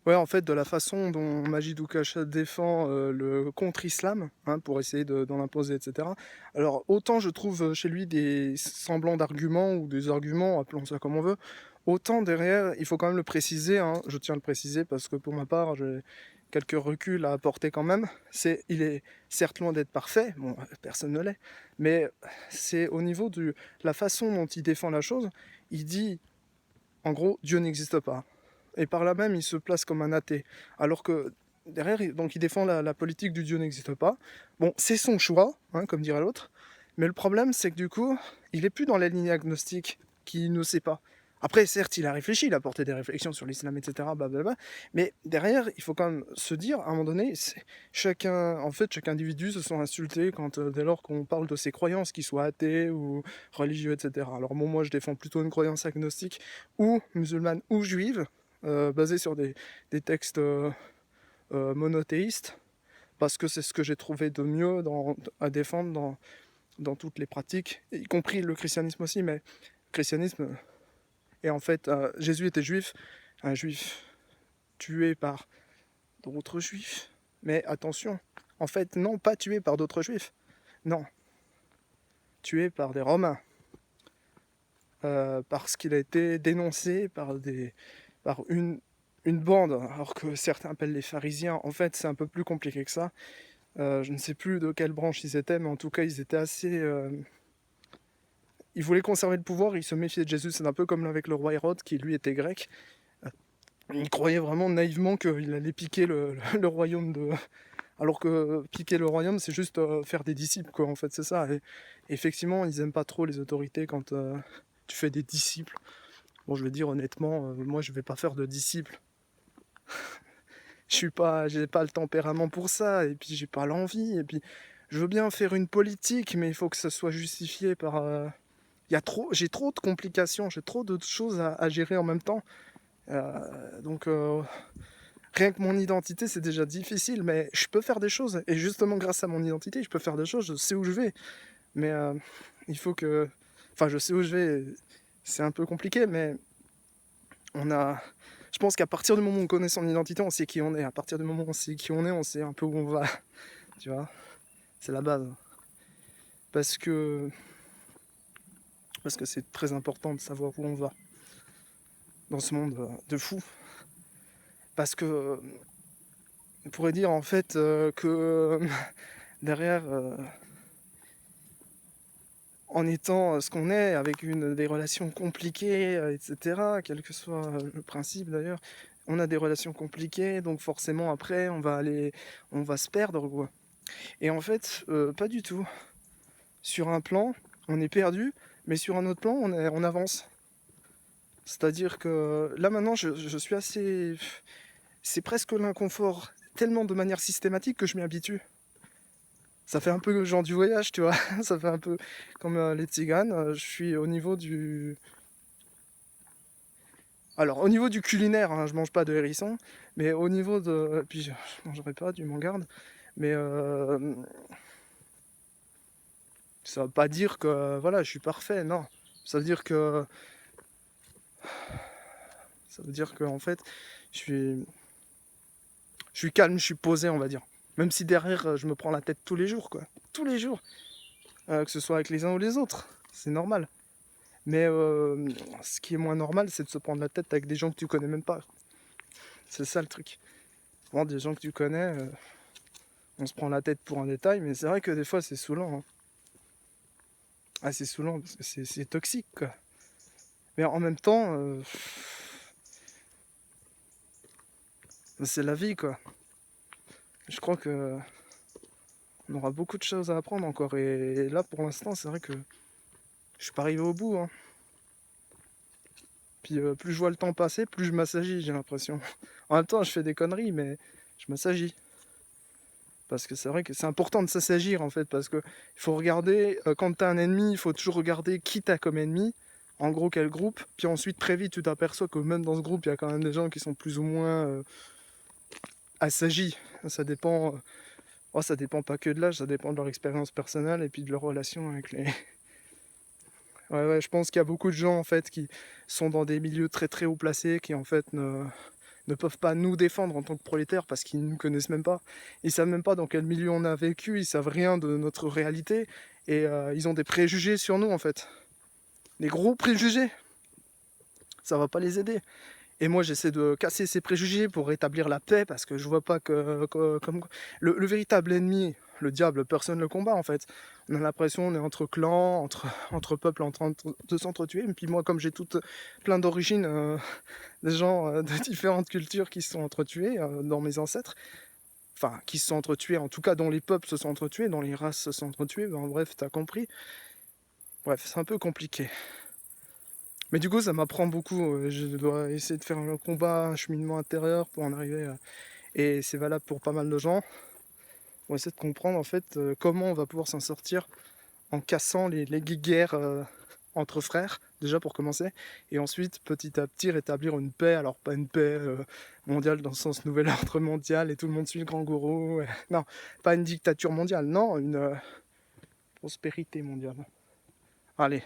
Ouais, en fait, de la façon dont Majid Oukacha défend, le contre-islam, hein, pour essayer d'en imposer et cetera. Alors autant je trouve, chez lui des semblants d'arguments ou des arguments, appelons ça comme on veut, autant derrière, il faut quand même le préciser, hein, je tiens à le préciser parce que pour ma part, j'ai quelques reculs à apporter quand même. Il est certes loin d'être parfait, bon, personne ne l'est, mais c'est au niveau de la façon dont il défend la chose. Il dit, en gros: «Dieu n'existe pas». Et par là même, il se place comme un athée. Alors que derrière, il défend la politique du Dieu n'existe pas. Bon, c'est son choix, hein, comme dirait l'autre. Mais le problème, c'est que du coup, il est plus dans la ligne agnostique, qui ne sait pas. Après, certes, il a réfléchi, il a porté des réflexions sur l'islam, etc. Blablabla. Mais derrière, il faut quand même se dire, à un moment donné, chacun, en fait, chaque individu se sent insulté quand, dès lors qu'on parle de ses croyances, qu'il soit athée ou religieux, etc. Alors bon, moi, je défends plutôt une croyance agnostique ou musulmane ou juive, basée sur des textes monothéistes, parce que c'est ce que j'ai trouvé de mieux à défendre dans toutes les pratiques, y compris le christianisme aussi, mais le christianisme, et en fait, Jésus était juif, un juif tué par d'autres juifs, mais attention, en fait, non, pas tué par d'autres juifs, non, tué par des Romains, parce qu'il a été dénoncé par une bande, alors que certains appellent les pharisiens. En fait, c'est un peu plus compliqué que ça. Je ne sais plus de quelle branche ils étaient, mais en tout cas, ils étaient assez. Ils voulaient conserver le pouvoir, ils se méfiaient de Jésus. C'est un peu comme avec le roi Hérode, qui lui était grec. Il croyait vraiment naïvement qu'il allait piquer le royaume de. Alors que piquer le royaume, c'est juste faire des disciples, quoi. En fait, c'est ça. Et effectivement, ils aiment pas trop les autorités quand tu fais des disciples. Bon, je vais dire honnêtement, moi, je vais pas faire de disciples. J'ai pas le tempérament pour ça, et puis j'ai pas l'envie, et puis je veux bien faire une politique, mais il faut que ça soit justifié par. J'ai trop de complications, j'ai trop de choses à gérer en même temps. Donc rien que mon identité, c'est déjà difficile, mais je peux faire des choses. Et justement, grâce à mon identité, je peux faire des choses, je sais où je vais. Mais il faut que. Enfin, je sais où je vais, c'est un peu compliqué, mais on a. Je pense qu'à partir du moment où on connaît son identité, on sait qui on est. À partir du moment où on sait qui on sait un peu où on va. Tu vois, c'est la base. Parce que parce que c'est très important de savoir où on va dans ce monde de fou. Parce que on pourrait dire en fait que derrière, en étant ce qu'on est, avec des relations compliquées, etc., quel que soit le principe d'ailleurs, on a des relations compliquées, donc forcément après on va se perdre, quoi. Et en fait, pas du tout. Sur un plan, on est perdu, mais sur un autre plan, on avance. C'est-à-dire que là maintenant, je suis assez. C'est presque l'inconfort, tellement de manière systématique que je m'y habitue. Ça fait un peu le genre du voyage, tu vois. Ça fait un peu comme les tziganes. Je suis au niveau du. Alors, au niveau du culinaire, hein, je mange pas de hérisson, mais au niveau de. Puis je mangerai pas, du m'en garde. Mais ça veut pas dire que voilà, je suis parfait, non. Ça veut dire que. Ça veut dire que en fait, je suis. Je suis calme, je suis posé, on va dire. Même si derrière, je me prends la tête tous les jours, quoi. Tous les jours. Que ce soit avec les uns ou les autres. C'est normal. Mais ce qui est moins normal, c'est de se prendre la tête avec des gens que tu connais même pas. C'est ça le truc. Vraiment, des gens que tu connais, on se prend la tête pour un détail, mais c'est vrai que des fois, c'est saoulant, hein. Ah, c'est saoulant parce que c'est toxique, quoi. Mais en même temps, c'est la vie, quoi. Je crois que on aura beaucoup de choses à apprendre encore. Et là, pour l'instant, c'est vrai que je suis pas arrivé au bout, hein. Puis plus je vois le temps passer, plus je m'assagis, j'ai l'impression. En même temps, je fais des conneries, mais je m'assagis. Parce que c'est vrai que c'est important de s'assagir, en fait, parce que il faut regarder, quand t'as un ennemi, il faut toujours regarder qui t'as comme ennemi, en gros quel groupe, puis ensuite très vite tu t'aperçois que même dans ce groupe, il y a quand même des gens qui sont plus ou moins assagis. Ça dépend, ça dépend pas que de l'âge, ça dépend de leur expérience personnelle et puis de leur relation avec les. Ouais, ouais, je pense qu'il y a beaucoup de gens en fait qui sont dans des milieux très très haut placés, qui en fait ne peuvent pas nous défendre en tant que prolétaires parce qu'ils ne nous connaissent même pas. Ils savent même pas dans quel milieu on a vécu, ils savent rien de notre réalité et ils ont des préjugés sur nous en fait. Des gros préjugés. Ça va pas les aider. Et moi, j'essaie de casser ces préjugés pour rétablir la paix, parce que je vois pas comme le véritable ennemi, le diable, personne ne le combat en fait. On a l'impression on est entre clans, entre peuples en train de s'entretuer. Et puis moi, comme j'ai plein d'origines, des gens de différentes cultures qui se sont entretués dans mes ancêtres, enfin qui se sont entretués, en tout cas dont les peuples se sont entretués, dont les races se sont entretuées, ben, bref, t'as compris. Bref, c'est un peu compliqué. Mais du coup, ça m'apprend beaucoup. Je dois essayer de faire un combat, un cheminement intérieur pour en arriver. Et c'est valable pour pas mal de gens. On va essayer de comprendre en fait comment on va pouvoir s'en sortir en cassant les guéguerres entre frères, déjà pour commencer. Et ensuite, petit à petit, rétablir une paix. Alors, pas une paix mondiale dans le sens nouvel ordre mondial et tout le monde suit le grand gourou. Non, pas une dictature mondiale. Non, une prospérité mondiale. Allez.